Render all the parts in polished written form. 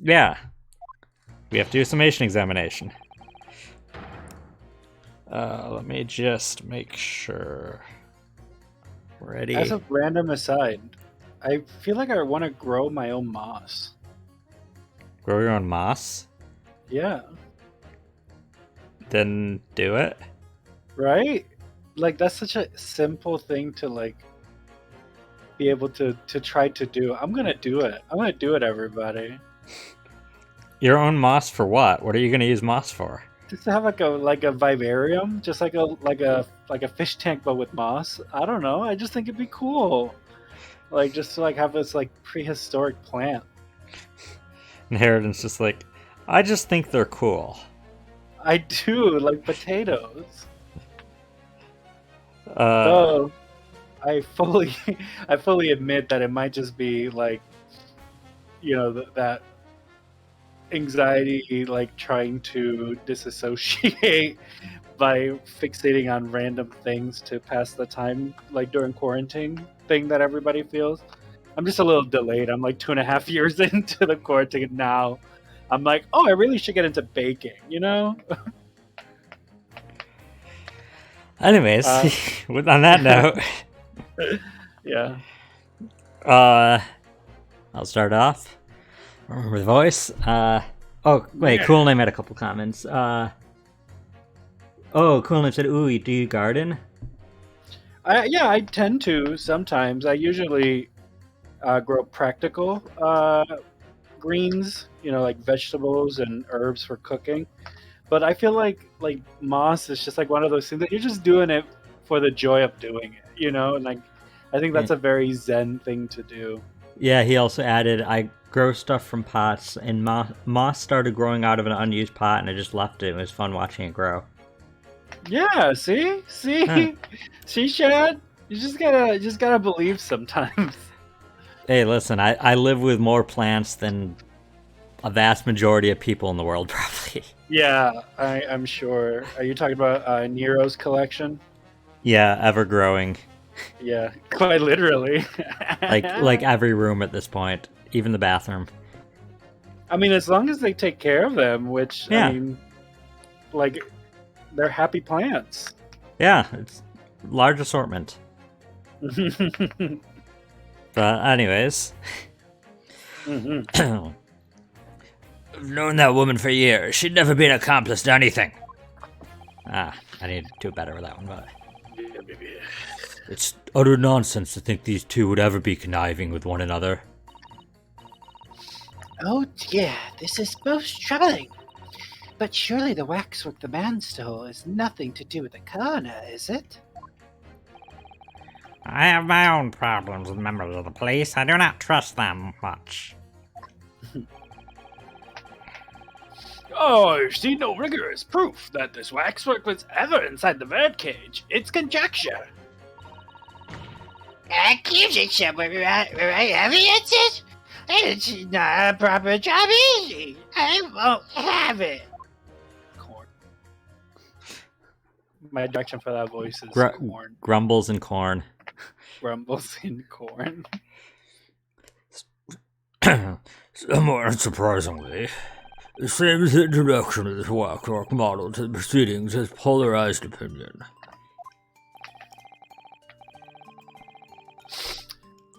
Yeah, we have to do a summation examination. Let me just make sure. As Ready? a random aside, I feel like I want to grow my own moss. Grow your own moss? Yeah, Then do it. right? Like that's such a simple thing to like be able to try to do. I'm gonna do it. I'm gonna do it, everybody. Your own moss for what? What are you gonna use moss for? Just to have like a vivarium, just like a fish tank, but with moss. I don't know. I just think it'd be cool. Like just to like have this like prehistoric plant. Inheritance just like, I just think they're cool. I do like potatoes. Uh, Though I fully, I fully admit that it might just be like that anxiety, like trying to disassociate by fixating on random things to pass the time, like during quarantine thing that everybody feels. I'm just a little delayed. I'm like 2.5 years into the quarantine now. I'm like, oh, I really should get into baking, you know? anyways, Uh, on that note, yeah. uh, I'll start off with voice. Oh wait, Yeah. cool name had a couple comments. Oh, cool name said, "Ooh, do you garden?" Yeah, I tend to sometimes. I usually grow practical greens, like vegetables and herbs for cooking. But I feel like moss is just like one of those things that you're just doing it for the joy of doing it. And like I think Yeah. that's a very zen thing to do. Yeah, he also added, I grow stuff from pots, and moss started growing out of an unused pot, and I just left it. It was fun watching it grow. Yeah, see? Huh. See? See, Shad? You just gotta believe sometimes. Hey, listen, I live with more plants than a vast majority of people in the world, probably. Yeah, I'm sure. Are you talking about Nero's collection? Yeah, ever growing. Yeah, quite literally. Like every room at this point, even the bathroom. I mean, as long as they take care of them, which I Yeah, mean, like they're happy plants. yeah, it's large assortment. But anyways, Hmm. I've known that woman for years. She'd never been accomplished to anything. I need to do better with that one, but it's utter nonsense to think these two would ever be conniving with one another. Oh dear, this is most troubling. But surely the waxwork the man stole is nothing to do with the coroner, is it? I have my own problems with members of the police. I do not trust them much. Oh, I see no rigorous proof that this waxwork was ever inside the birdcage. It's conjecture. Accusation where I evidence it? It's not a proper job, is it? I won't have it. Corn. My direction for that voice is Gr- corn. grumbles and corn. Grumbles in corn. Somewhat unsurprisingly, the same introduction of this waxwork model to the proceedings has polarized opinion.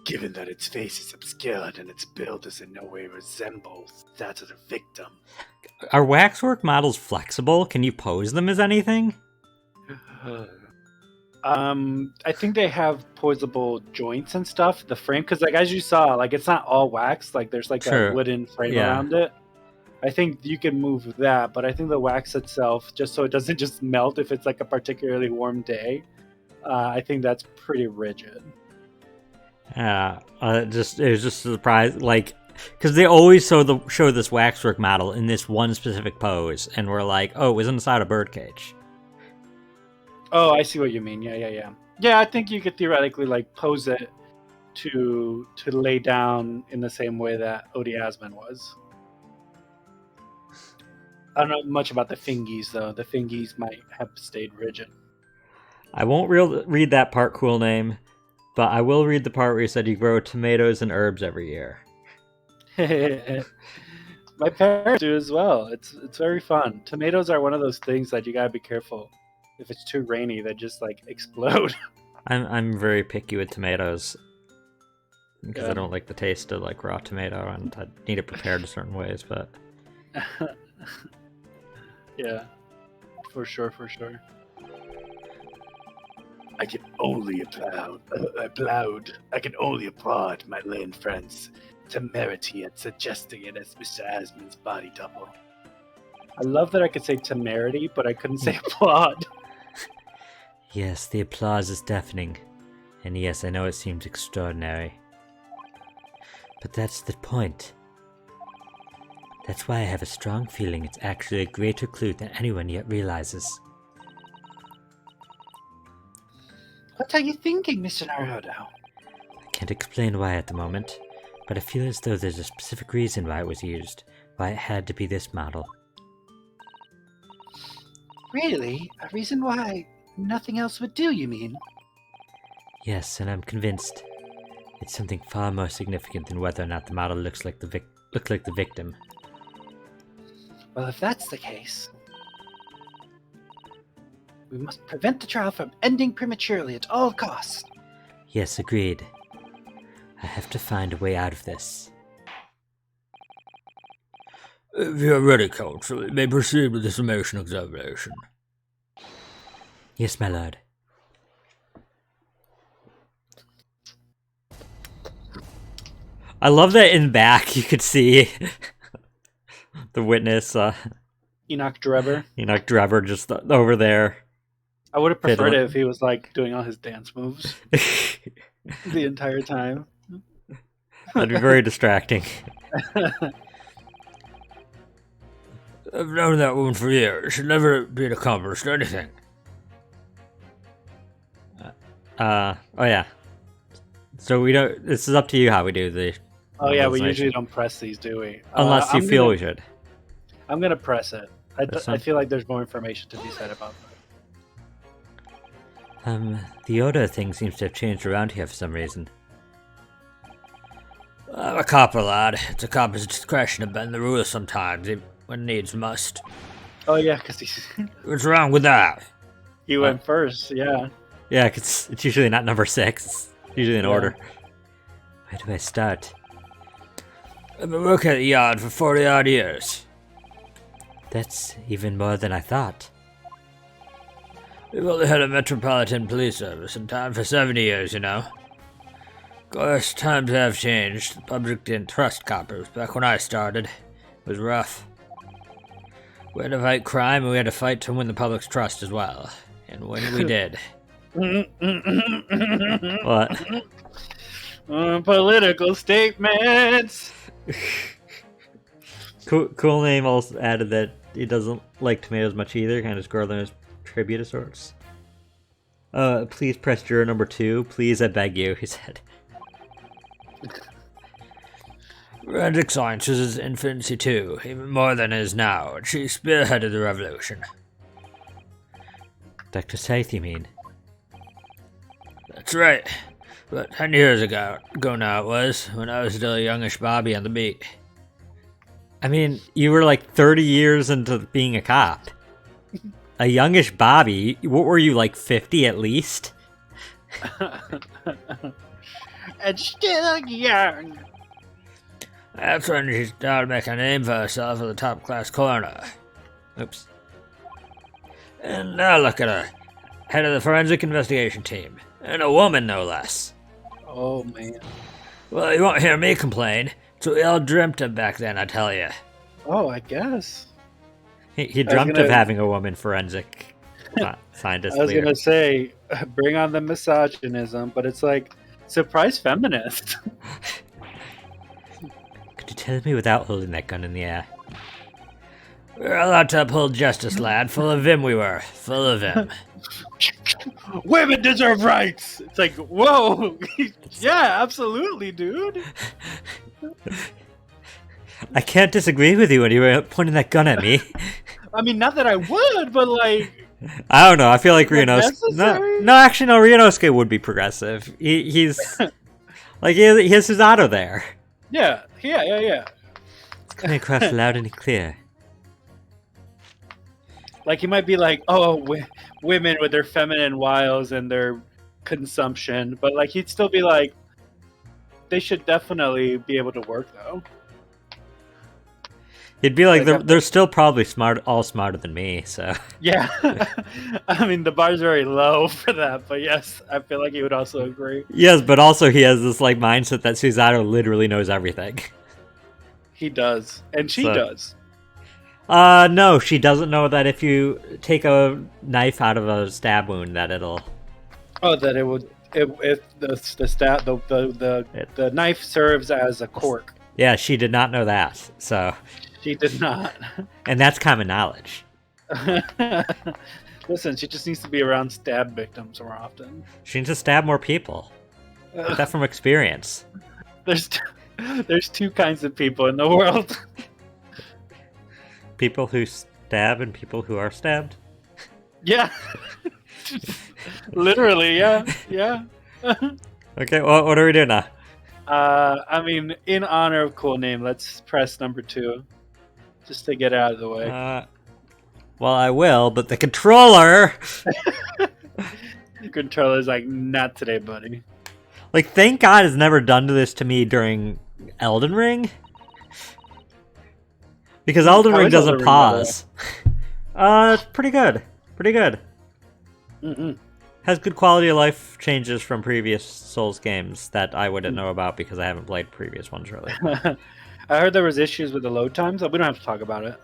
Given that its face is obscured and its build is in no way resembles that of the victim. Are waxwork models flexible? Can you pose them as anything? I think they have posable joints and stuff. The frame, because like as you saw, like it's not all wax. Like there's like a True. wooden frame Yeah. around it. I think you can move that, but I think the wax itself, just so it doesn't just melt if it's like a particularly warm day, I think that's pretty rigid. Yeah. It was just a surprise, like, because they always show this waxwork model in this one specific pose, and we're like, oh, it was inside a birdcage. Oh, I see what you mean. Yeah. Yeah, I think you could theoretically like pose it to lay down in the same way that Odie Asman was. I don't know much about the fingies though. The fingies might have stayed rigid. I won't read that part, cool name, but I will read the part where you said you grow tomatoes and herbs every year. My parents do as well. It's very fun. Tomatoes are one of those things that you gotta be careful. If it's too rainy, they just like explode. I'm very picky with tomatoes because Yeah. I don't like the taste of like raw tomato, and I need it prepared in certain ways. But Yeah, for sure, for sure. I can only applaud my land friend's temerity at suggesting it as Mr. Asmon's body double. I love that I could say temerity, but I couldn't say applaud. yes, the applause is deafening, and yes, I know it seems extraordinary, but that's the point. That's why I have a strong feeling it's actually a greater clue than anyone yet realizes. What are you thinking, Mr. Naruto? I can't explain why at the moment, but I feel as though there's a specific reason why it was used, why it had to be this model. Really? A reason why nothing else would do, you mean? Yes, and I'm convinced it's something far more significant than whether or not the model looks like the victim. Well, if that's the case, we must prevent the trial from ending prematurely at all costs. Yes, agreed. I have to find a way out of this. If you're ready, Counsel, you may proceed with the summation examination. Yes, my lord. I love that in back you could see the witness, Enoch Drebber. just over there. I would have preferred Fiddling. it if he was like doing all his dance moves the entire time. That'd be very distracting. I've known that woman for years. She'd never been accomplished anything. Oh yeah. So we don't. This is up to you how we do the. Oh yeah, we novelization. usually don't press these, do we? Unless you feel we should. I'm gonna press it. This I one? feel like there's more information to be said about that. The order of things seems to have changed around here for some reason. I'm a copper, lad. It's a copper's discretion to bend the rules sometimes, when needs must. Oh yeah, because he's What's wrong with that? he went first. Yeah. Yeah, 'cause it's usually not number 6. It's usually in Yeah. order. Where do I start? I've been working at the yard for 40-odd years. That's even more than I thought. We've only had a Metropolitan Police Service in time for 70 years, you know. Of course, times have changed. The public didn't trust coppers back when I started. It was rough. We had to fight crime, and we had to fight to win the public's trust as well. And when we did... What? Political statements. Cool Name also added that he doesn't like tomatoes much either, kind of scrolled on his tribute of sorts. Please press juror number 2. Please, I beg you, he said. Forensic science was his infancy too, even more than it is now, and she spearheaded the revolution. Dr. Scythe, you mean? That's right. But 10 years ago now it was, when I was still a youngish Bobby on the beat. I mean, you were like 30 years into being a cop. A youngish Bobby? What were you, like 50 at least? And still young. That's when she started to make a name for herself as a top-class coroner. Oops. And now look at her. Head of the forensic investigation team. And a woman, no less. Oh man. Well, you won't hear me complain. So we all dreamt of back then, I tell you. Oh, I guess. He dreamt of having a woman forensic scientist I was leader. gonna say, bring on the misogynism, but it's like, surprise feminist. Could you tell me without holding that gun in the air? We're allowed to uphold justice, lad. Full of vim we were. Full of vim. Women deserve rights. It's like, whoa, yeah, absolutely, dude. I can't disagree with you when you were pointing that gun at me. I mean, not that I would, but like, I don't know. I feel like Like Ryunosuke... necessary? No, actually, no. Ryunosuke would be progressive. He's... like, he has his auto there. yeah. It's coming across loud and clear. Like, he might be like, oh, women with their feminine wiles and their consumption, but like he'd still be like, they should definitely be able to work though. He'd be like, Like, they're still probably all smarter than me, so... Yeah. I mean, the bar's very low for that, but yes, I feel like he would also agree. Yes, but also he has this, like, mindset that Susanoo literally knows everything. He does. And she So- does. No, she doesn't know that if you take a knife out of a stab wound that it'll... Oh, that it would, if the knife serves as a cork. Yeah, she did not know that, so... She did not. And that's common knowledge. Listen, she just needs to be around stab victims more often. She needs to stab more people. Get that from experience. There's two kinds of people in the world. People who stab and people who are stabbed. Yeah. Literally, yeah. Yeah. Okay, well, what are we doing now? I mean, in honor of cool name, let's press number 2. Just to get it out of the way. Well, I will, but the controller... Controller's like, not today, buddy. Like, thank God it's never done this to me during Elden Ring. Because Elden How Ring is doesn't Elden Ring, by the way? pause. It's pretty good. Pretty good. Mm-mm. Has good quality of life changes from previous Souls games that I wouldn't know about because I haven't played previous ones, really. I heard there was issues with the load times. We don't have to talk about it.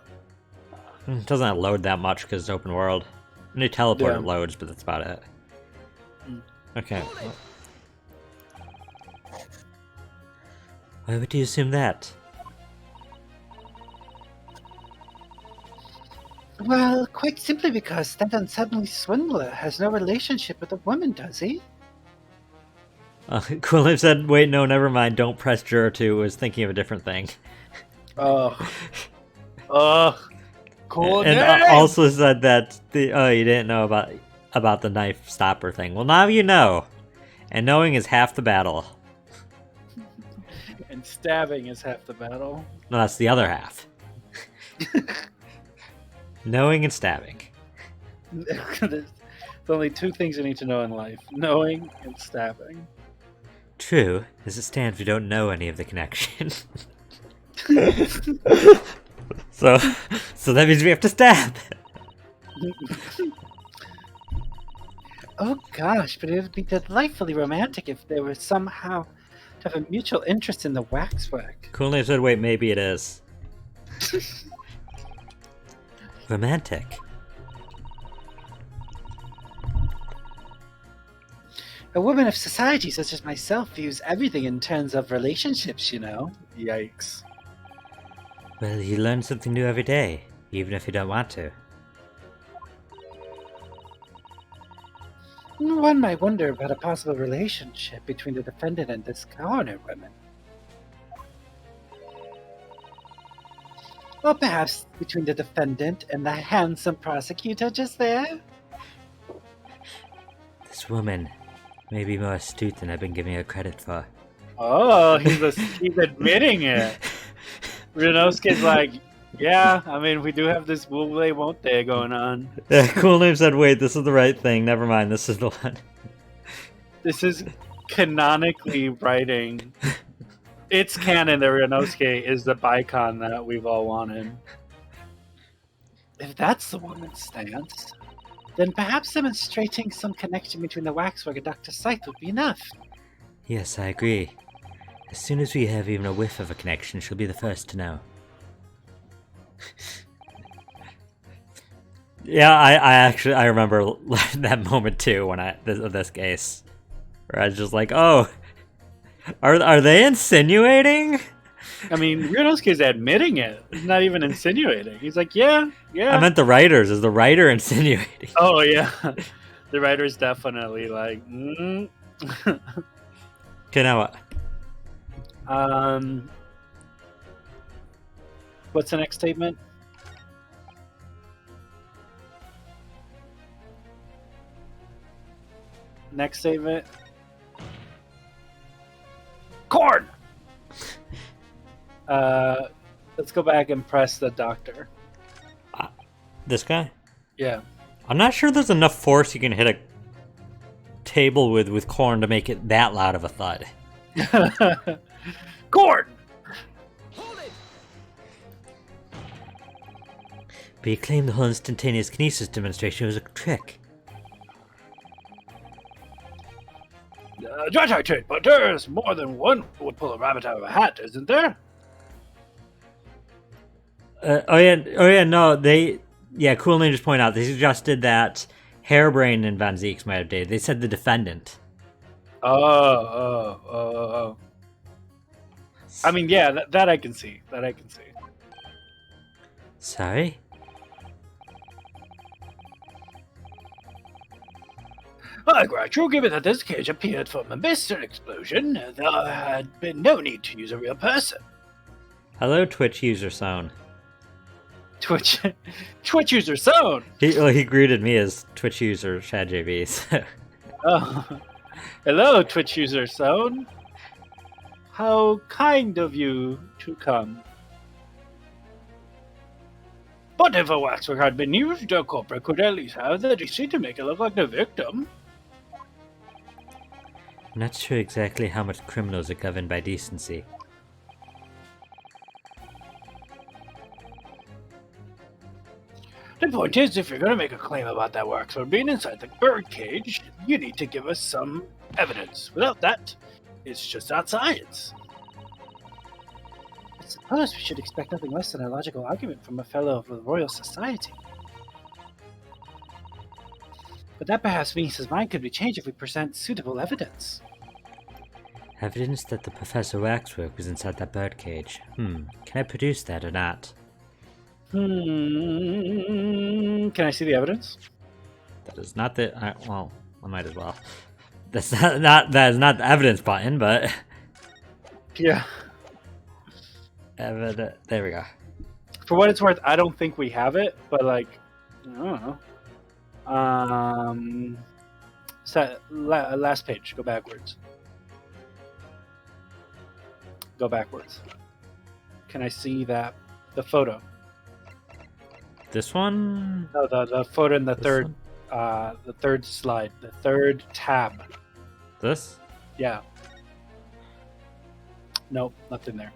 It doesn't load that much because it's open world. When you teleport, Yeah. it loads, but that's about it. Mm. Okay. Why would you assume that? Well, quite simply because that unsuddenly swindler has no relationship with a woman, does he? Quilliam said, wait, no, never mind, don't press Juror 2, was thinking of a different thing. Oh. Cool And name! also said that, you didn't know about the knife stopper thing. Well, now you know. And knowing is half the battle. And stabbing is half the battle. No, that's the other half. Knowing and stabbing. There's only 2 things you need to know in life. Knowing and stabbing. True, as it stands, we don't know any of the connection. so that means we have to stab. Oh gosh, but it would be delightfully romantic if there was somehow to have a mutual interest in the waxwork. Cool Name said, wait, maybe it is. Romantic. A woman of society such as myself views everything in terms of relationships, you know. Yikes. Well, you learn something new every day, even if you don't want to. One might wonder about a possible relationship between the defendant and this coroner woman. Or perhaps between the defendant and the handsome prosecutor just there? This woman may be more astute than I've been giving her credit for. Oh, he's admitting it. Renosuke's like, yeah, I mean, we do have this will they, won't they going on. Yeah, Cool Name said, wait, this is the right thing. Never mind, this is the one. This is canonically writing. It's canon that Renosuke is the Bicon that we've all wanted. If that's the woman's stance, then perhaps demonstrating some connection between the waxwork and Dr. Scythe would be enough. Yes, I agree. As soon as we have even a whiff of a connection, she'll be the first to know. Yeah, I remember that moment too when this case, where I was just like, oh, are they insinuating? I mean, Renosuke's admitting it. He's not even insinuating. He's like, yeah. I meant the writers. Is the writer insinuating? Oh, yeah. The writer's definitely like, Okay, now what? What's the next statement? Next statement. Corn. Let's go back and press the doctor. This guy? Yeah. I'm not sure there's enough force you can hit a table with corn to make it that loud of a thud. Gordon! But he claimed the whole instantaneous kinesis demonstration was a trick. That I take, but there's more than one who would pull a rabbit out of a hat, isn't there? Cool Name just pointed out, they suggested that Hairbrain and Van Zeeks might have dated. They said the defendant. Oh. I mean, yeah, that I can see. Sorry? I grant you, given that this cage appeared from a mist explosion, there had been no need to use a real person. Hello, Twitch user Sound. Twitch user Sound! He greeted me as Twitch user Chad JB. So. Oh. Hello, Twitch user Sound. How kind of you to come. But if a waxwork had been used, the culprit could at least have the decency to make it look like the victim. I'm not sure exactly how much criminals are governed by decency. The point is, if you're going to make a claim about that waxwork being inside the bird cage, you need to give us some evidence. Without that, it's just not science. I suppose we should expect nothing less than a logical argument from a fellow of the Royal Society. But that perhaps means his mind could be changed if we present suitable evidence. Evidence that the Professor Waxwork was inside that birdcage. Can I produce that or not? Can I see the evidence? That is not the... well, I might as well. That is not the evidence button, but... Yeah. There we go. For what it's worth, I don't think we have it, but like, I don't know. Last page. Go backwards. Go backwards. Can I see the photo? This one? No, the photo in the This third slide, the third tab. This? Yeah. Nope, nothing there.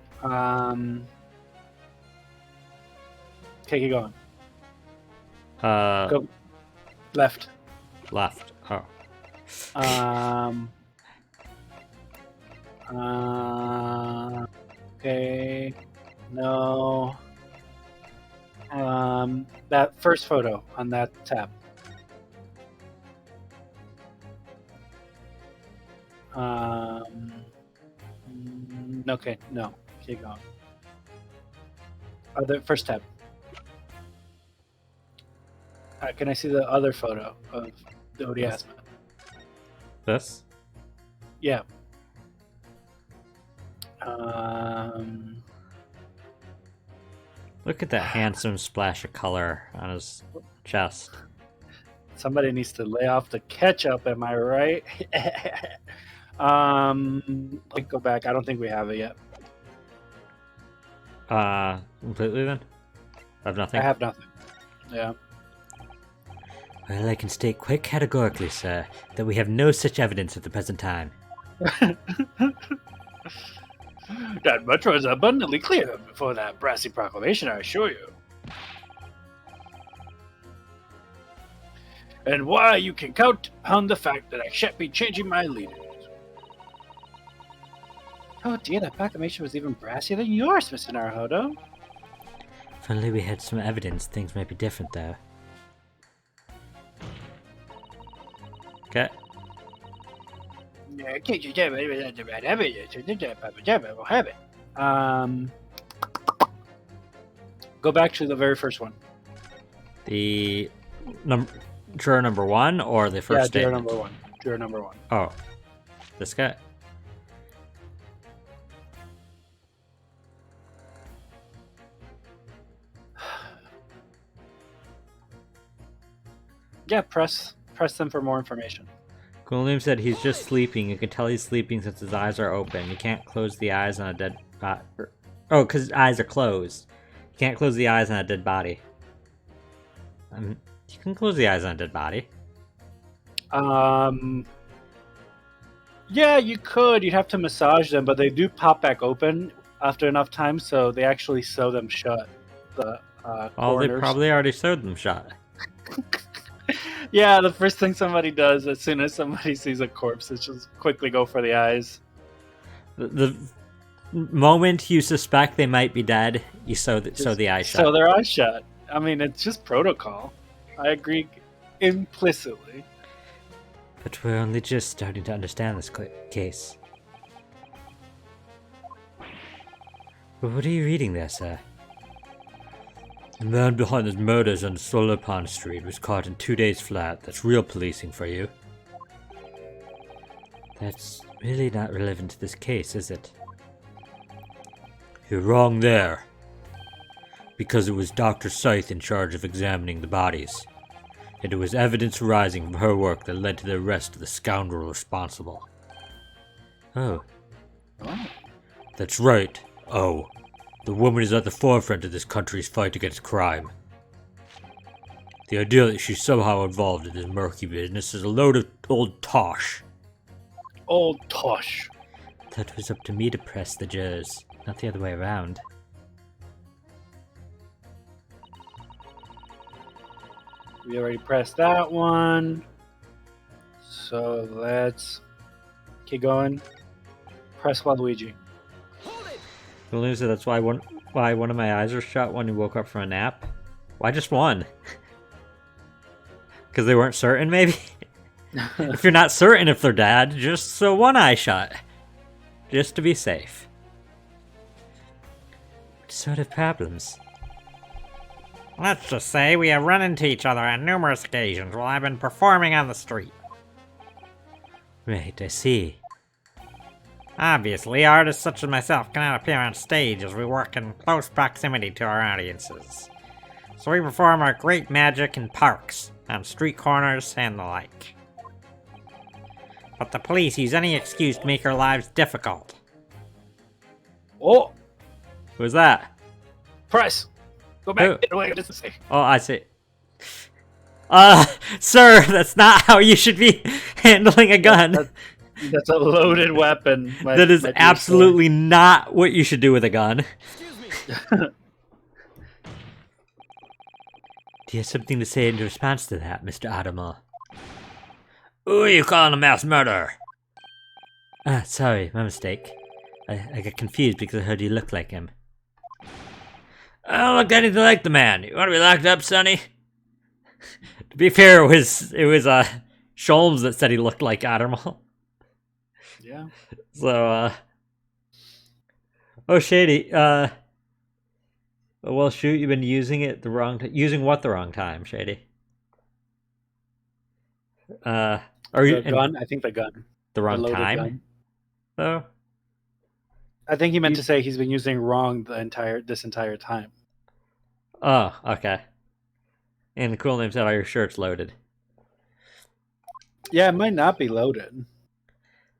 Okay, keep going. Go left. Left. Oh. Okay. No. That first photo on that tab. Okay, no. Keep going. The first tab. Can I see the other photo of the ODS? This? Yeah. Look at that handsome splash of color on his chest. Somebody needs to lay off the ketchup, am I right? Let's go back. I don't think we have it yet. Completely then? I have nothing? I have nothing. Yeah. Well, I can state quite categorically, sir, that we have no such evidence at the present time. That much was abundantly clear before that brassy proclamation, I assure you. And why you can count on the fact that I shan't be changing my leaders. Oh dear, that proclamation was even brassier than yours, Mr. Naruhodo. If only we had some evidence, things might be different, though. Okay. Go back to the very first one. The juror number one or the first juror statement? number one. Juror number one. Oh, this guy. Yeah, press them for more information. Gulliam said he's just sleeping. You can tell he's sleeping since his eyes are open. You can't close the eyes on a dead body. Oh, because eyes are closed. You can't close the eyes on a dead body. You can close the eyes on a dead body. Yeah, you could. You'd have to massage them, but they do pop back open after enough time, so they actually sew them shut. The Well, they coroners. probably already sewed them shut. Yeah, the first thing somebody does as soon as somebody sees a corpse is just quickly go for the eyes. The moment you suspect they might be dead, you sew the eye shut. Sew their eyes shut. I mean, it's just protocol. I agree implicitly. But we're only just starting to understand this case. But what are you reading there, sir? The man behind the murders on Solar Pond Street was caught in 2 days flat. That's real policing for you. That's really not relevant to this case, is it? You're wrong there. Because it was Dr. Scythe in charge of examining the bodies. And it was evidence arising from her work that led to the arrest of the scoundrel responsible. Oh. That's right. Oh. The woman is at the forefront of this country's fight against crime. The idea that she's somehow involved in this murky business is a load of old tosh. Old tosh. That was up to me to press the jurors, not the other way around. We already pressed that one. So let's keep going. Press Waluigi. William said that's why one of my eyes were shut when he woke up from a nap. Why just one? Because they weren't certain, maybe? If you're not certain if they're dead, just sew one eye shut. Just to be safe. What sort of problems? Let's just say we have run into each other on numerous occasions while I've been performing on the street. Right, I see. Obviously, artists such as myself cannot appear on stage as we work in close proximity to our audiences. So we perform our great magic in parks, on street corners, and the like. But the police use any excuse to make our lives difficult. Oh, Who's that? press. Go back. Oh. Get away. What does it say? Oh, I see. Sir, that's not how you should be handling a gun. That's a loaded weapon. That is absolutely not what you should do with a gun. Do you have something to say in response to that, Mr. Adama? Who are you calling a mass murderer? Ah, sorry, my mistake. I got confused because I heard you look like him. I don't look anything like the man. You want to be locked up, Sonny? To be fair, it was Sholmes that said he looked like Adderall. Yeah. So, oh, Shady, well, shoot, you've been using it the wrong time. Using what the wrong time, Shady? Are you The gun? I think the gun. the wrong loaded time? gun. Though? I think he meant to say he's been using wrong this entire time. Oh, okay. And the cool name said, "Are your shirts loaded?" Yeah, it might not be loaded.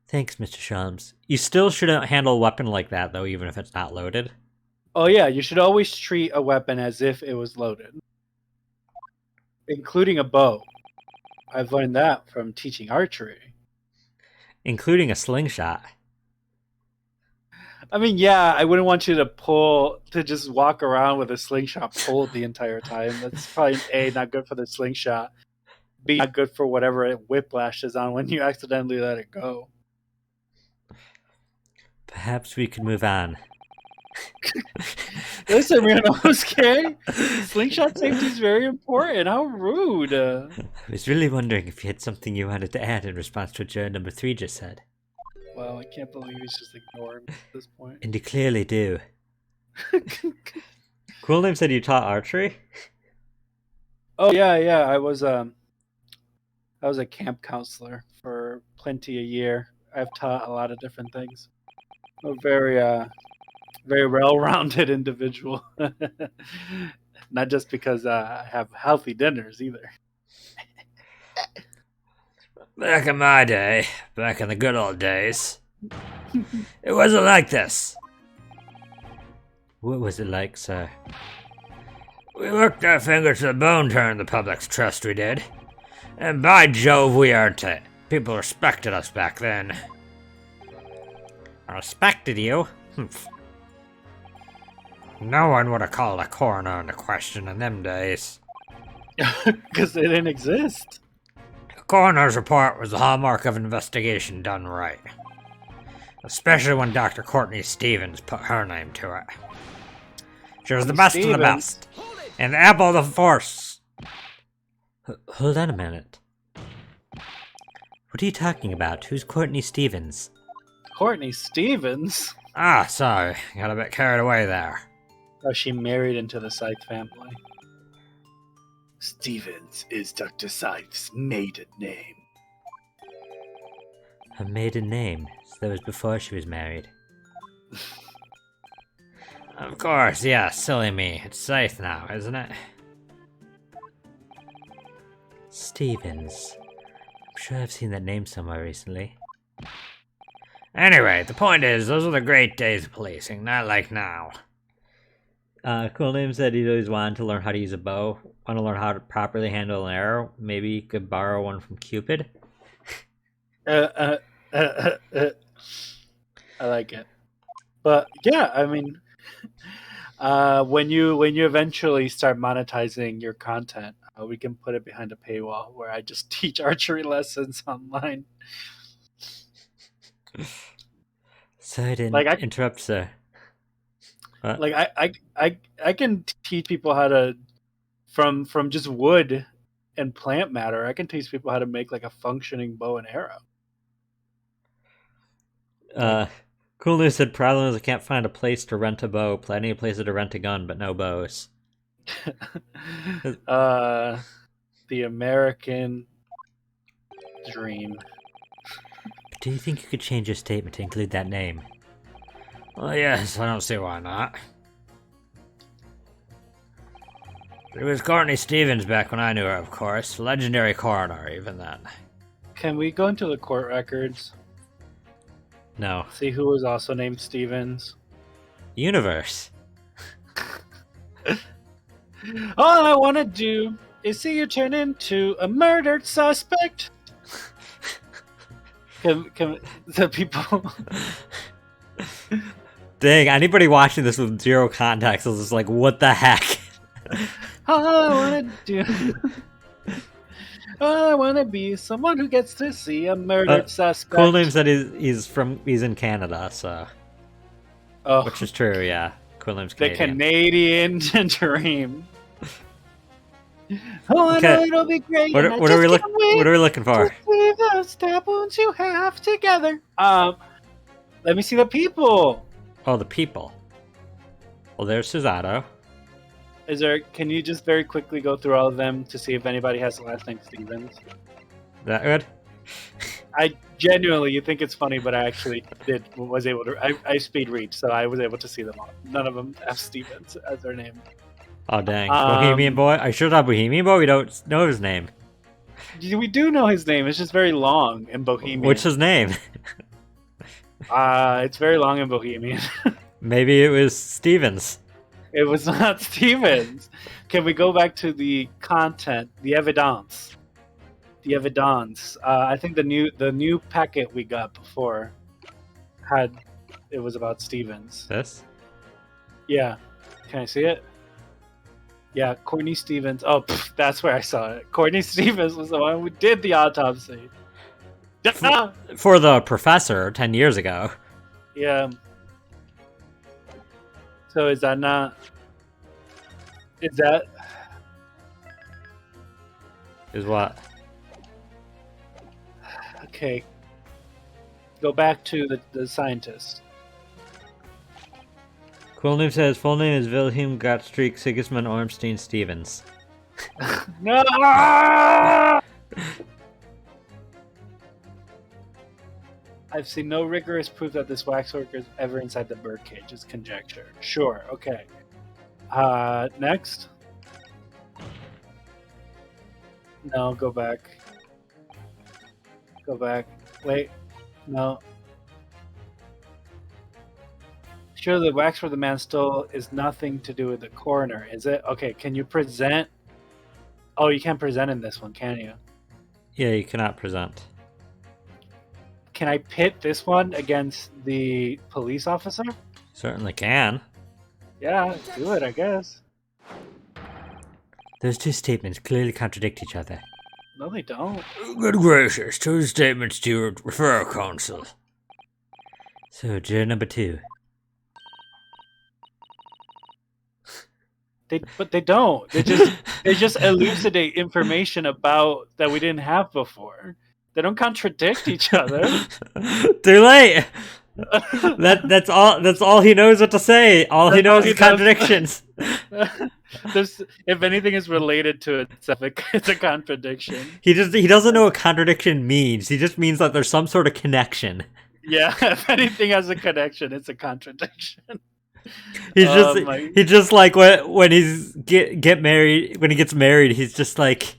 Thanks, Mr. Shams. You still shouldn't handle a weapon like that, though, even if it's not loaded. Oh yeah, you should always treat a weapon as if it was loaded, including a bow. I've learned that from teaching archery. Including a slingshot. I mean, yeah, I wouldn't want you to just walk around with a slingshot pulled the entire time. That's probably A, not good for the slingshot. B, not good for whatever it whiplashes on when you accidentally let it go. Perhaps we could move on. Listen, Ryunosuke, slingshot safety is very important. How rude. I was really wondering if you had something you wanted to add in response to what juror number 3 just said. Well, I can't believe he's just ignoring me at this point. And you clearly do. Cool name said you taught archery? Oh yeah. I was a camp counselor for plenty a year. I've taught a lot of different things. I'm a very well-rounded individual. Not just because I have healthy dinners either. Back in my day, back in the good old days, it wasn't like this. What was it like, sir? We worked our fingers to the bone to earn the public's trust, we did. And by Jove, we earned it. People respected us back then. I respected you? Humph. No one would have called a coroner into question in them days. Because they didn't exist. A coroner's report was the hallmark of an investigation done right. Especially when Dr. Courtney Stevens put her name to it. She was the best of the best. And the apple of the force. Hold on a minute. What are you talking about? Who's Courtney Stevens? Courtney Stevens? Ah, sorry. Got a bit carried away there. Oh, she married into the Scythe family. Stevens is Dr. Scythe's maiden name. Her maiden name. So that was before she was married. Of course, yeah, silly me. It's Scythe now, isn't it? Stevens. I'm sure I've seen that name somewhere recently. Anyway, the point is, those were the great days of policing, not like now. Cool Name said he'd always wanted to learn how to use a bow. Want to learn how to properly handle an arrow? Maybe you could borrow one from Cupid? I like it. But yeah, I mean, when you eventually start monetizing your content, we can put it behind a paywall where I just teach archery lessons online. Sorry to Like, I- interrupt, sir. Like I can teach people how to from just wood and plant matter. I can teach people how to make like a functioning bow and arrow. Cool News said problem is I can't find a place to rent a bow. Plenty of places to rent a gun, but no bows. The American dream. But do you think you could change your statement to include that name? Well, yes, I don't see why not. It was Courtney Stevens back when I knew her, of course. Legendary coroner, even then. Can we go into the court records? No. See who was also named Stevens? Universe. All I want to do is see you turn into a murdered suspect. Can the people... Dang, anybody watching this with zero context is just like, what the heck? All I want to do... All I want to be someone who gets to see a murdered suspect. Cool Name said he's in Canada, so... Oh, Which is true, yeah. Cool Name's the Canadian. Canadian dream. Oh, I Okay. know it'll be great. What and I are we just can't wait what are we looking for? to see the stab wounds you have together. Let me see the people. Oh, the people. Well, there's Susato. Can you just very quickly go through all of them to see if anybody has the last name Stevens? That good? I genuinely, you think it's funny, but I actually was able to. I speed read, so I was able to see them all. None of them have Stevens as their name. Oh, dang. Bohemian Boy? I sure thought Bohemian Boy. We don't know his name. We do know his name. It's just very long in Bohemian. What's his name? It's very long in Bohemian. Maybe it was Stevens. It was not Stevens. Can we go back to the content, the evidence? The evidence. I think the new packet we got before it was about Stevens. This? Yeah. Can I see it? Yeah, Courtney Stevens. Oh, that's where I saw it. Courtney Stevens was the one who did the autopsy. For the professor 10 years ago. Yeah. So is that not... Is that... Is what? Okay. Go back to the scientist. Cool Name says full name is Wilhelm Gottschalk Sigismund Ormstein Stevens. No! I've seen no rigorous proof that this waxworker is ever inside the birdcage. It's conjecture. Sure, okay. Next. No, go back. Go back. Wait. No. Sure, the wax where the man stole is nothing to do with the coroner, is it? Okay, can you present? Oh, you can't present in this one, can you? Yeah, you cannot present. Can I pit this one against the police officer? Certainly can. Yeah, do it, I guess. Those two statements clearly contradict each other. No, they don't. Good gracious, two statements to your referral counsel. So, juror number 2. But they don't. They just elucidate information about that we didn't have before. They don't contradict each other. Too late. That's all he knows what to say. All he knows is contradictions. If anything is related to it, it's a contradiction. He doesn't know what contradiction means. He just means that there's some sort of connection. Yeah, if anything has a connection, it's a contradiction. He just like when he's get married, when he gets married, he's just like,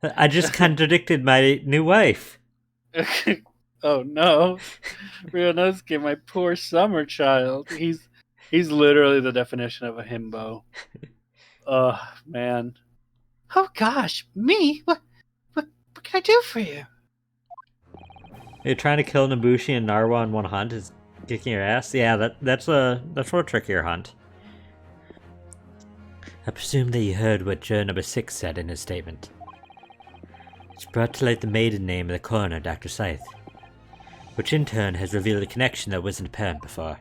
I just contradicted my new wife. Oh no, Ryunosuke, my poor summer child. He's literally the definition of a himbo. Oh man. Oh gosh, me? What can I do for you? You're trying to kill Nobushi and Narwa in one hunt is kicking your ass? Yeah, that's a trickier hunt. I presume that you heard what juror number 6 said in his statement. It's brought to light the maiden name of the coroner, Dr. Scythe, which in turn has revealed a connection that wasn't apparent before.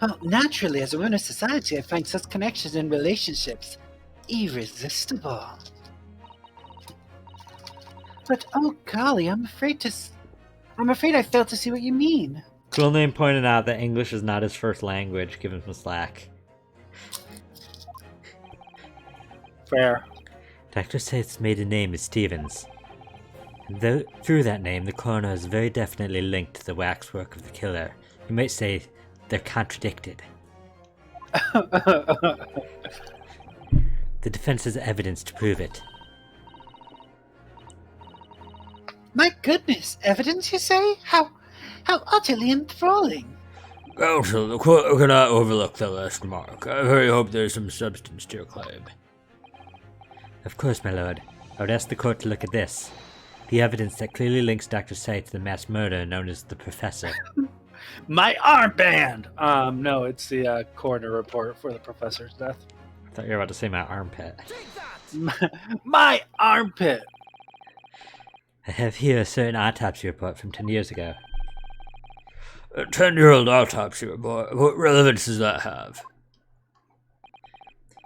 Well, naturally, as a woman of society, I find such connections and relationships irresistible. But oh golly, I'm afraid I failed to see what you mean. Cool Name pointed out that English is not his first language, give him some slack. Fair. Dr. Scythe's maiden name is Stevens. And through that name, the coroner is very definitely linked to the waxwork of the killer. You might say they're contradicted. The defense has evidence to prove it. My goodness, evidence, you say? How utterly enthralling. Counsel, the court cannot overlook the last remark. I very hope there is some substance to your claim. Of course, my lord. I would ask the court to look at this. The evidence that clearly links Dr. Scythe to the mass murder known as the Professor. My armband! No, it's the coroner report for the professor's death. I thought you were about to say my armpit. My armpit! I have here a certain autopsy report from 10 years ago. A 10-year-old autopsy report? What relevance does that have?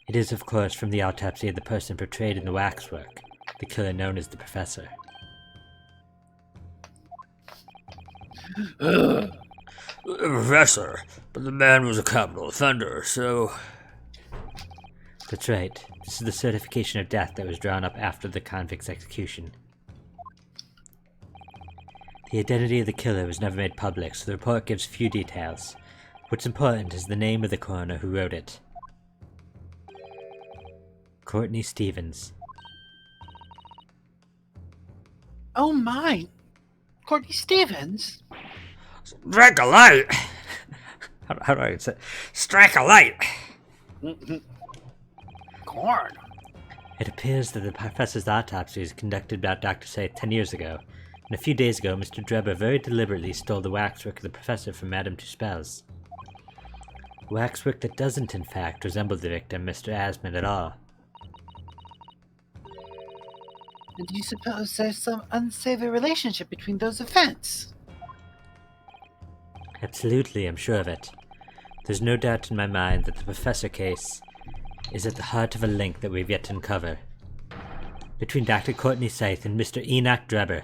It is, of course, from the autopsy of the person portrayed in the waxwork, the killer known as the Professor. The Professor? But the man was a capital offender, so... That's right. This is the certification of death that was drawn up after the convict's execution. The identity of the killer was never made public, so the report gives few details. What's important is the name of the coroner who wrote it. Courtney Stevens. Oh my! Courtney Stevens? Strike a light! How do I say? Strike a light! Corn. It appears that the professor's autopsy was conducted by Dr. Scythe 10 years ago, and a few days ago Mr. Drebber very deliberately stole the waxwork of the professor from Madame Tuspel's. Waxwork that doesn't, in fact, resemble the victim, Mr. Asmund, at all. And do you suppose there's some unsavory relationship between those events? Absolutely, I'm sure of it. There's no doubt in my mind that the Professor case is at the heart of a link that we've yet to uncover. Between Dr. Courtney Scythe and Mr. Enoch Drebber.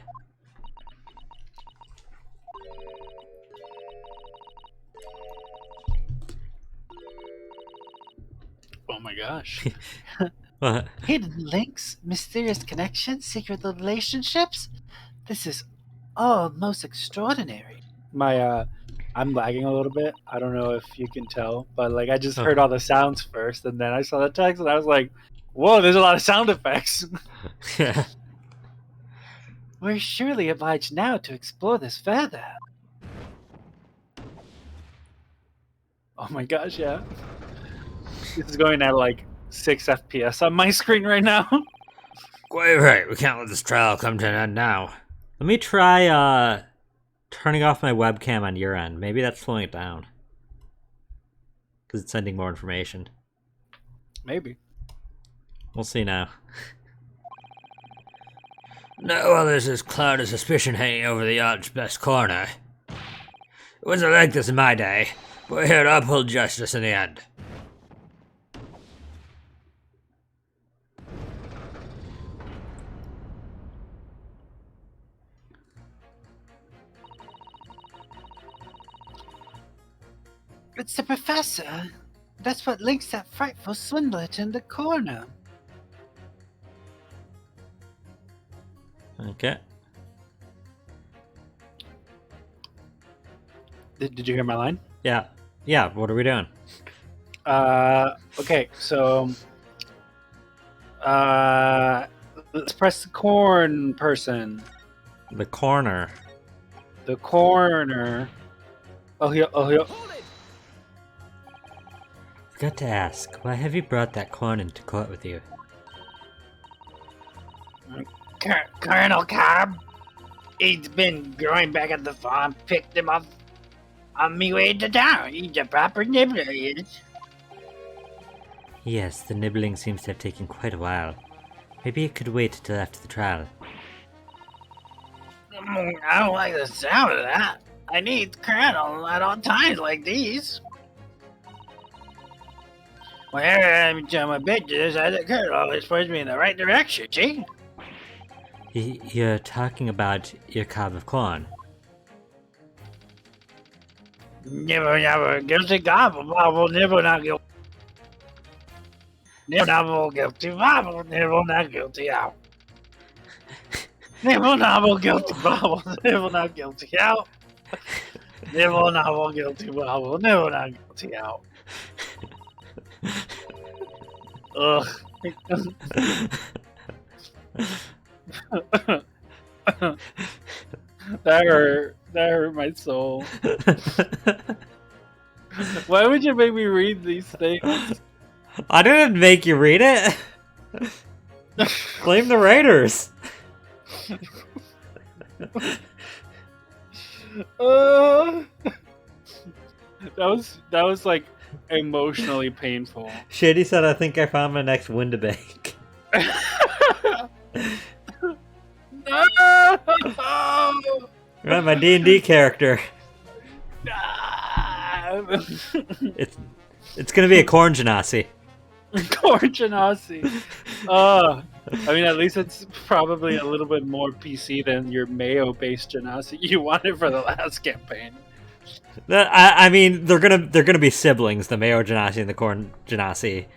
Oh my gosh. What? Hidden links, mysterious connections, secret relationships? This is all most extraordinary. I'm lagging a little bit. I don't know if you can tell, but like I just heard all the sounds first, and then I saw the text, and I was like, "Whoa, there's a lot of sound effects." Yeah. We're surely obliged now to explore this further. Oh my gosh, yeah. This is going at like 6 FPS on my screen right now. Quite right. We can't let this trial come to an end now. Let me try turning off my webcam on your end. Maybe that's slowing it down. Because it's sending more information. Maybe. We'll see now. No, well, there's this cloud of suspicion hanging over the yacht's best corner. It wasn't like this in my day, but we're here to uphold justice in the end. It's the professor. That's what links that frightful swindler in the corner. Okay. Did you hear my line? Yeah. Yeah, what are we doing? Okay, so let's press the corn person. The corner. The corner. Oh, here. Got to ask, why have you brought that corn into court with you? Colonel Cobb. He's been growing back at the farm. Picked him up on me way to town. He's a proper nibbler, he is. Yes, the nibbling seems to have taken quite a while. Maybe it could wait till after the trial. I don't like the sound of that. I need Colonel at all times like these. Whenever I'm to my bitches, the Colonel always points me in the right direction, see? You're talking about your cob of corn. Never guilty, gobble, never not guilty. Never guilty, bobble, never not guilty, out. Never guilty, bobble, never not guilty, out. Never guilty, bobble, never not guilty, out. Ugh. That hurt my soul. Why would you make me read these things? I didn't make you read it. Blame the writers. That was like emotionally painful. Shady said, I think I found my next Windabank. No! Right, my D&D character. It's gonna be a corn genasi. Corn genasi. I mean, at least it's probably a little bit more PC than your mayo-based genasi you wanted for the last campaign. I mean, they're gonna be siblings, the mayo genasi and the corn genasi.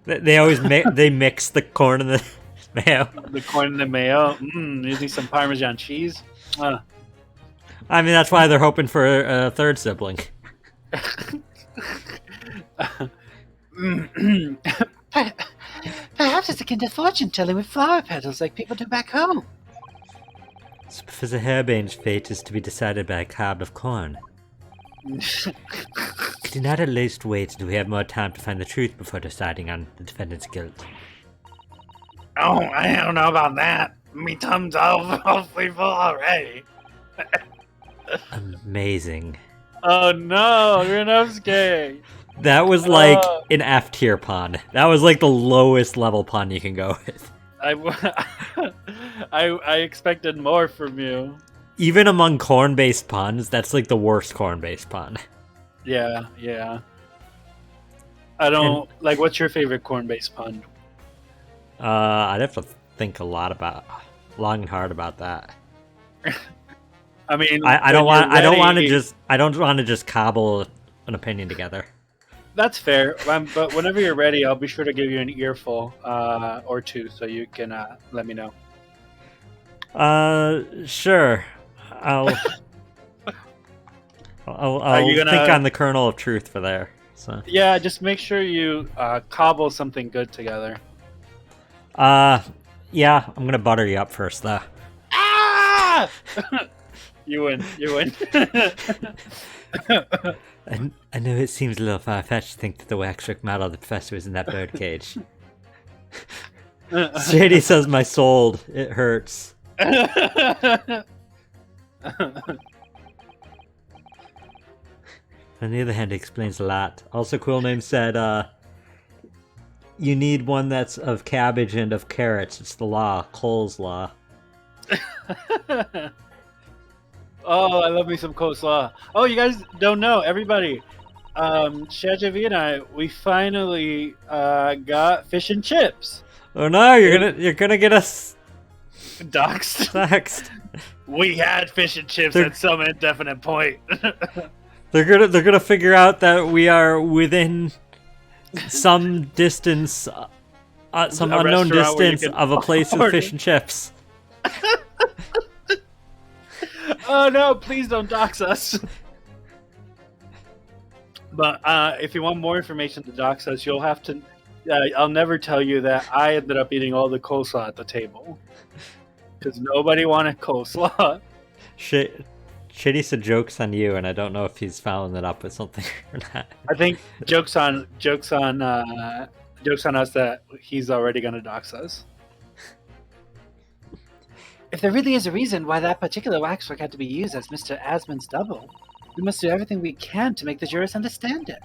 They always they mix the corn and the mayo. The corn and the mayo. Using some Parmesan cheese. I mean, that's why they're hoping for a third sibling. Perhaps it's akin to fortune telling with flower petals like people do back home. Professor Hairbane's fate is to be decided by a cob of corn. Could you not at least wait until we have more time to find the truth before deciding on the defendant's guilt? Oh, I don't know about that. Me thumbs awfully full already. Amazing. Oh no, Granovsky! That was like an F tier pun. That was like the lowest level pun you can go with. I expected more from you. Even among corn-based puns, that's like the worst corn-based pun. Yeah. I don't like. What's your favorite corn-based pun? I'd have to think long and hard about that. I mean, I don't want to just cobble an opinion together. That's fair. But whenever you're ready, I'll be sure to give you an earful or two, so you can let me know. Sure. I'll think on the kernel of truth for there. So. Yeah, just make sure you cobble something good together. Yeah, I'm gonna butter you up first, though. Ah! You win. I know it seems a little far-fetched to think that the waxwork model of the professor was in that birdcage. Shady says my soul, it hurts. On the other hand, it explains a lot. Also, Cool Name said, you need one that's of cabbage and of carrots. It's the law. Cole's law. Oh, I love me some coleslaw. Oh, you guys don't know, everybody. Shajavi and I, we finally got fish and chips. Oh no, you're gonna get us Doxed. doxxed. We had fish and chips They're- at some indefinite point. They're gonna figure out that we are within some distance, some A unknown restaurant where you distance can of a place with order. fish and chips. Oh no, please don't dox us. But if you want more information to dox us, you'll have to. I'll never tell you that I ended up eating all the coleslaw at the table because nobody wanted coleslaw. Shitty said jokes on you, and I don't know if he's following it up with something or not. I think jokes on us that he's already gonna dox us. If there really is a reason why that particular waxwork had to be used as Mr. Asmund's double, we must do everything we can to make the jurors understand it.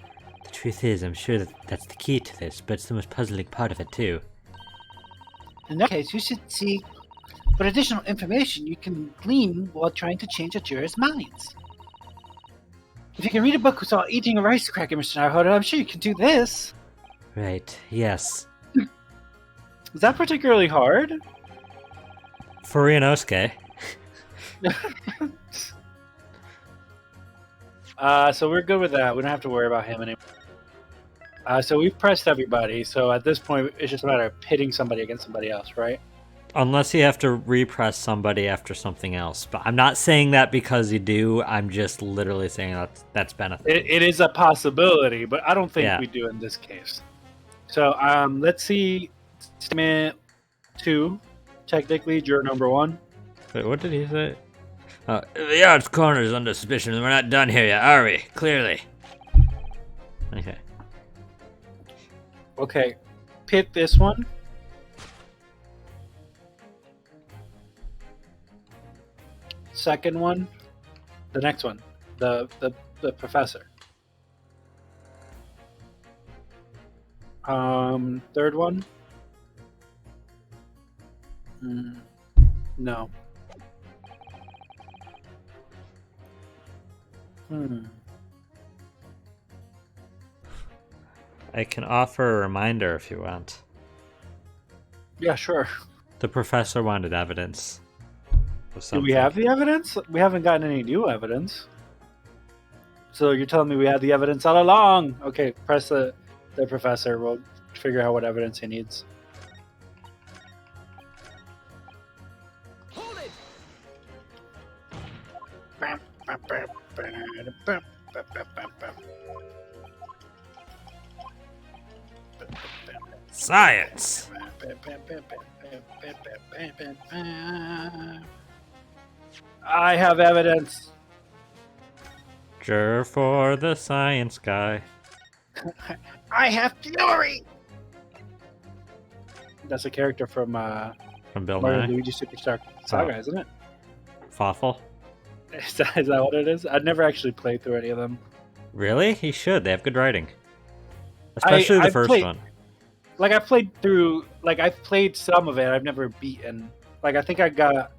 The truth is, I'm sure that's the key to this, but it's the most puzzling part of it too. In that case, you should see what additional information you can glean while trying to change a jurors' minds. If you can read a book without eating a rice cracker, Mr. Naruhodo, I'm sure you can do this. Right? Yes. Is that particularly hard? For Ryunosuke. So we're good with that. We don't have to worry about him anymore. So we've pressed everybody. So at this point, it's just a matter of pitting somebody against somebody else, right? Unless you have to repress somebody after something else. But I'm not saying that because you do. I'm just literally saying that's been a thing. It is a possibility, but I don't think Yeah. we do in this case. So let's see. Statement 2, technically juror number 1. Wait, what did he say? The arts corner is under suspicion. We're not done here yet, are we? Clearly. Okay. Okay, pit this one. Second one, the next one, the professor. Third one. No. I can offer a reminder if you want. Yeah, sure. The professor wanted evidence. Of Do something. we have the evidence? We haven't gotten any new evidence. So you're telling me we had the evidence all along? Okay, press the professor. We'll figure out what evidence he needs. Science! I have evidence. Juror for the science guy. I have fury! That's a character from From Bill Mario Nye. Luigi Superstar Saga, isn't it? Fawful. Is that what it is? I've never actually played through any of them. Really? He should. They have good writing. Especially the I've first played- one. Like I've played some of it. I've never beaten. Like I think I got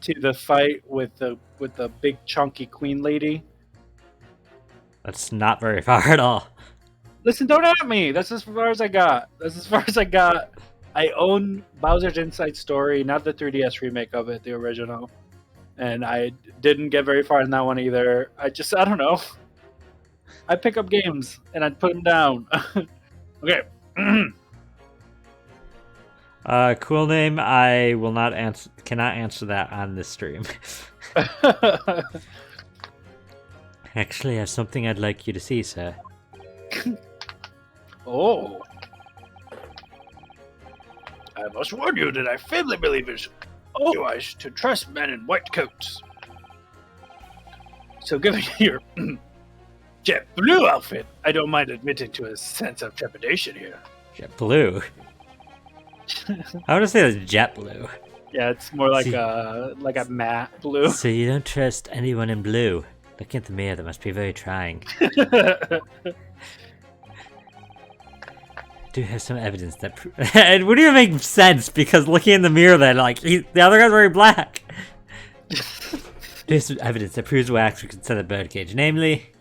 to the fight with the big chunky queen lady. That's not very far at all. Listen, don't at me. That's as far as I got. I own Bowser's Inside Story, not the 3DS remake of it, the original. And I didn't get very far in that one either. I don't know. I pick up games and I put them down. Okay. Cool name. I will not answer. Cannot answer that on this stream. Actually, I have something I'd like you to see, sir. Oh. I must warn you that I firmly believe it's unwise to trust men in white coats. So given your Jet blue outfit. I don't mind admitting to a sense of trepidation here. Jet blue. I want to say it's jet blue. Yeah, it's more like See- a matte blue. So you don't trust anyone in blue? Looking at the mirror, that must be very trying. Do have some evidence that it wouldn't even make sense because looking in the mirror, then like the other guy's wearing black. There's some evidence that proves wax we can set a birdcage, namely.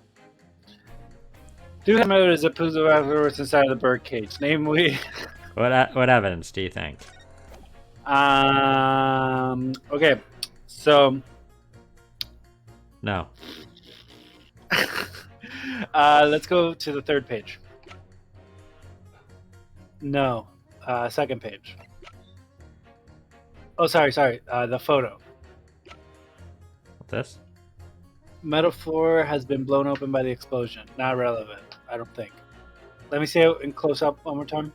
Do have evidence that proves the wax inside of the birdcage, namely. What evidence do you think? Okay, so No. let's go to the third page. No, second page. Oh, sorry. The photo. This? Metal floor has been blown open by the explosion. Not relevant, I don't think. Let me see it in close up one more time.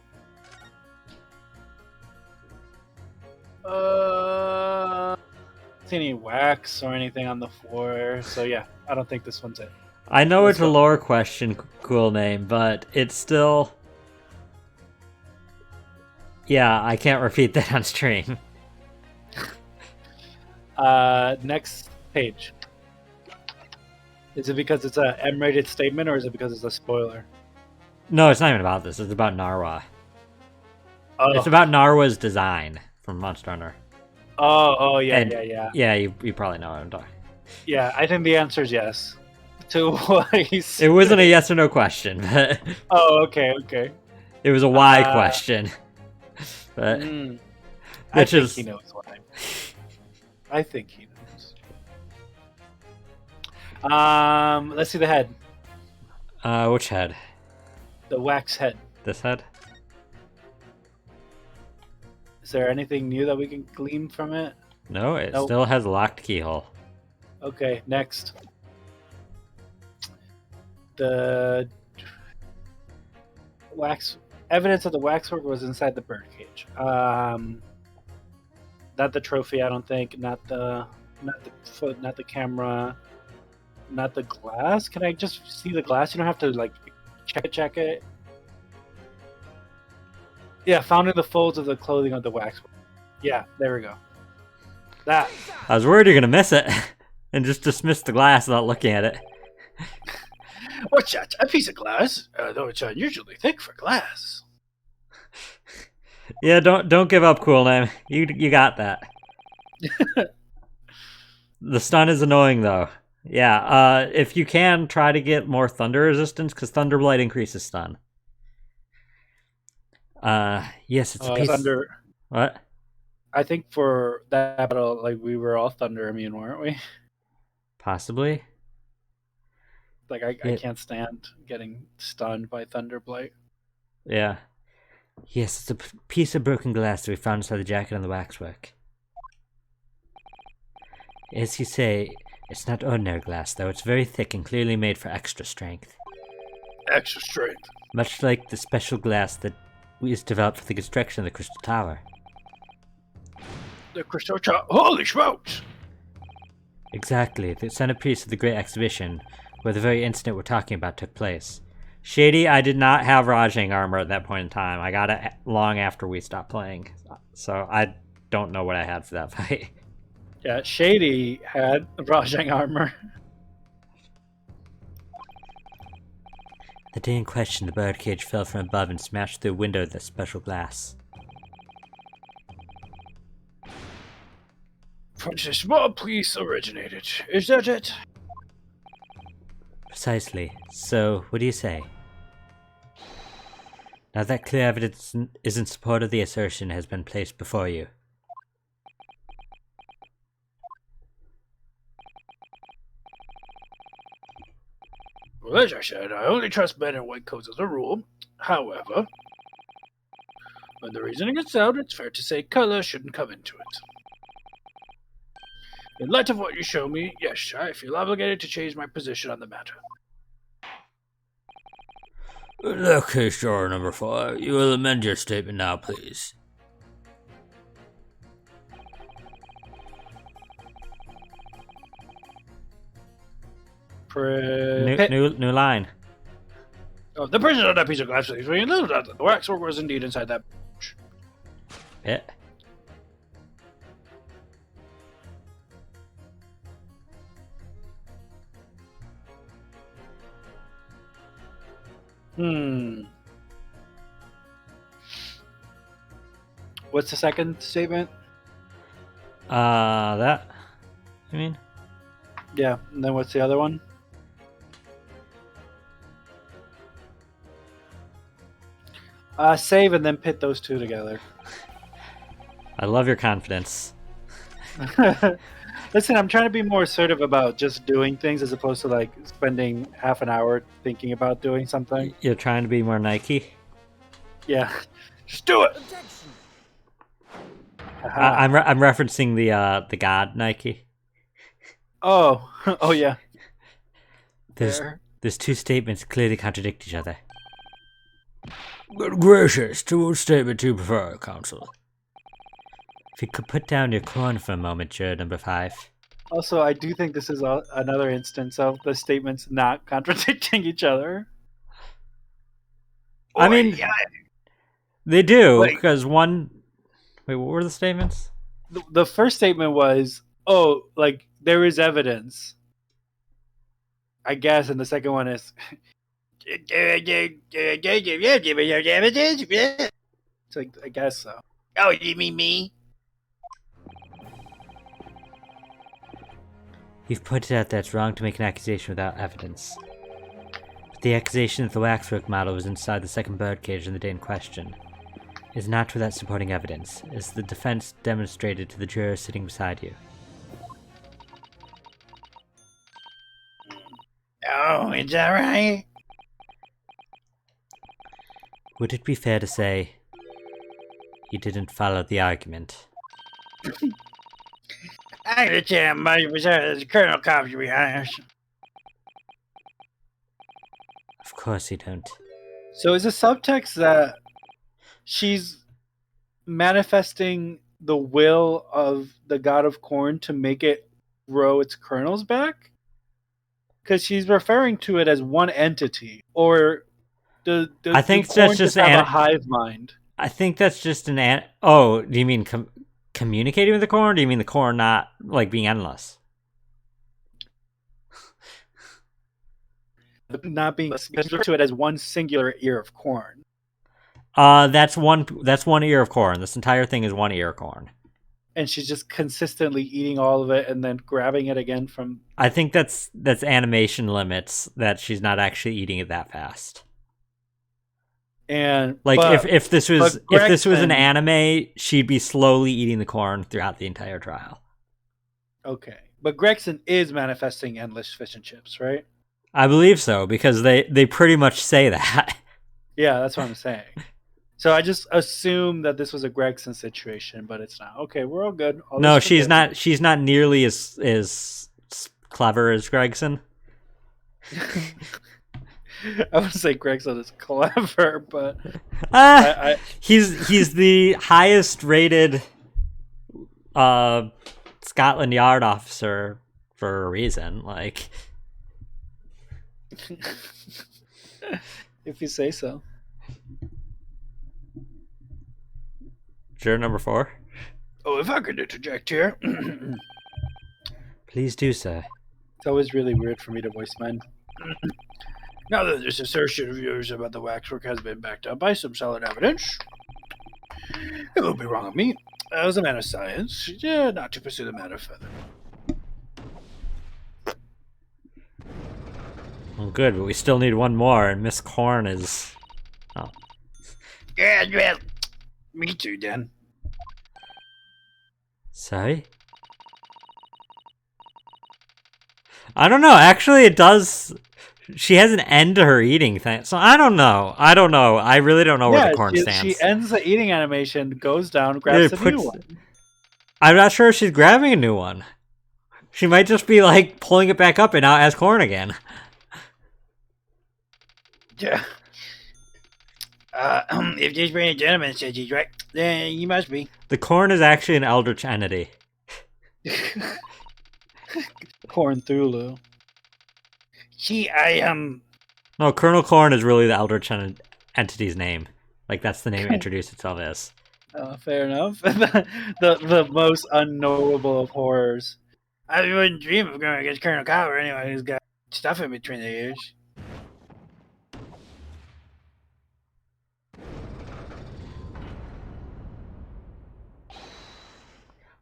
See any wax or anything on the floor? So yeah, I don't think this one's it. I know Let's it's a go. lore question, cool name, but it's still. Yeah, I can't repeat that on stream. Next page. Is it because it's a M-rated statement, or is it because it's a spoiler? No, it's not even about this. It's about Narwa. Oh, It's about Narwa's design from Monster Hunter. yeah, And- yeah. Yeah, you probably know what I'm talking. Yeah, I think the answer is yes. To what he said. It wasn't a yes or no question, but Oh, okay. it was a why question. But I which think is he knows why. I think he knows. Let's see the head. which head? The wax head. This head? Is there anything new that we can glean from it? No, it Nope. still has a locked keyhole. Okay, next. The wax evidence of the waxwork was inside the birdcage. Not the trophy, I don't think. Not the foot. Not the camera. Not the glass. Can I just see the glass? You don't have to like check it. Yeah, found in the folds of the clothing of the waxwork. Yeah, there we go. That. I was worried you're gonna miss it and just dismiss the glass without looking at it. What's that? A piece of glass? Though it's unusually thick for glass. Yeah, don't give up, cool name. You got that. The stun is annoying though. Yeah, if you can try to get more thunder resistance, because Thunderblight increases stun. Yes, it's a piece. Thunder. What? I think for that battle, like we were all thunder immune, weren't we? Possibly. Like I Yeah. can't stand getting stunned by Thunderblight. Yeah. Yes, it's a piece of broken glass that we found inside the jacket and the waxwork. As you say, it's not ordinary glass, though. It's very thick and clearly made for extra strength. Extra strength. Much like the special glass that is developed for the construction of the Crystal Tower. The crystal chop. Holy smokes! Exactly, the centerpiece of the Great Exhibition, where the very incident we're talking about took place. Shady, I did not have Rajang armor at that point in time. I got it long after we stopped playing. So I don't know what I had for that fight. Yeah, Shady had Rajang armor. The day in question, the birdcage fell from above and smashed through a window of the special glass. From a small piece originated. Is that it? Precisely. So, what do you say? Now that clear evidence is in support of the assertion has been placed before you. Well, as I said, I only trust men in white coats as a rule. However, when the reasoning is sound, it's fair to say color shouldn't come into it. In light of what you show me, yes, I feel obligated to change my position on the matter. In that case, juror number 5, you will amend your statement now, please. New line. Oh, the prison on that piece of glass. The waxwork was indeed inside that. Yeah. What's the second statement? That. You mean? Yeah, and then what's the other one? Save and then pit those two together. I love your confidence. Listen, I'm trying to be more assertive about just doing things as opposed to like spending half an hour thinking about doing something. You're trying to be more Nike. Yeah. Just do it. I'm referencing the God Nike. Oh, oh yeah. There's two statements clearly contradict each other. Good gracious, to which statement do you prefer, Counsel? If you could put down your corn for a moment, juror number 5. Also, I do think this is another instance of the statements not contradicting each other. I mean, they do, Wait. because one... Wait, what were the statements? The first statement was, oh, like, there is evidence. I guess, and the second one is... It's like, I guess so. Oh, you mean me? You've pointed out that it's wrong to make an accusation without evidence. But the accusation that the waxwork model was inside the second birdcage in the day in question is not without supporting evidence, as the defense demonstrated to the juror sitting beside you. Oh, is that right? Would it be fair to say you didn't follow the argument? I understand, but the Colonel comes behind us. Of course you don't. So is the subtext that she's manifesting the will of the god of corn to make it grow its kernels back? Because she's referring to it as one entity, or I think corn that's just have a hive mind? I think that's just Oh, do you mean communicating with the corn? Or do you mean the corn not like being endless? Not being referred to it as one singular ear of corn. That's one ear of corn. This entire thing is one ear of corn. And she's just consistently eating all of it and then grabbing it again from... I think that's animation limits, that she's not actually eating it that fast. And like if this was an Gregson... anime, she'd be slowly eating the corn throughout the entire trial. Okay. But Gregson is manifesting endless fish and chips, right? I believe so, because they pretty much say that. Yeah, that's what I'm saying. So I just assume that this was a Gregson situation, but it's not. Okay, we're all good. No, she's not. She's not nearly as clever as Gregson. I would say Gregson is clever, but he's the highest rated Scotland Yard officer for a reason. Like, if you say so. Juror number 4. Oh, if I could interject here. Please do, sir. It's always really weird for me to voice mine. Now that this assertion of yours about the waxwork has been backed up by some solid evidence, it would be wrong of me, as a man of science, not to pursue the matter further. Well, good, but we still need one more, and Miss Corn is... Oh. Yeah, me too, Dan. Sorry? I don't know, actually it does... She has an end to her eating thing, so I don't know. I really don't know where the corn stands. She ends the eating animation, goes down, grabs a new one. I'm not sure if she's grabbing a new one. She might just be, like, pulling it back up and now it has corn again. Yeah. If this being a gentleman says he's right, then you must be. The corn is actually an eldritch entity. Corn Thulu. No, Colonel Corn is really the Eldritch entity's name. Like, that's the name it introduced itself as. Fair enough. the most unknowable of horrors. I wouldn't dream of going against Colonel Cower anyway. He's got stuff in between the ears.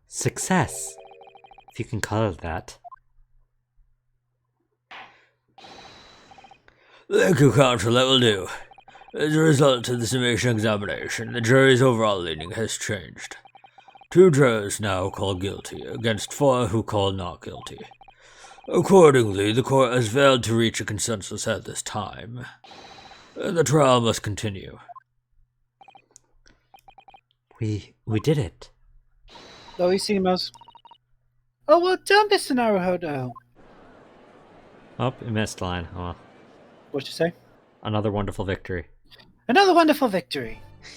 Success, if you can call it that. Thank you, Counsel, that will do. As a result of the summation examination, the jury's overall leaning has changed. 2 jurors now call guilty, against 4 who call not guilty. Accordingly, the court has failed to reach a consensus at this time. The trial must continue. We did it. Loisimos. Oh, well done, Mr. Naruhodo. Oh, you missed a line. Oh, What'd you say? another wonderful victory. Another wonderful victory.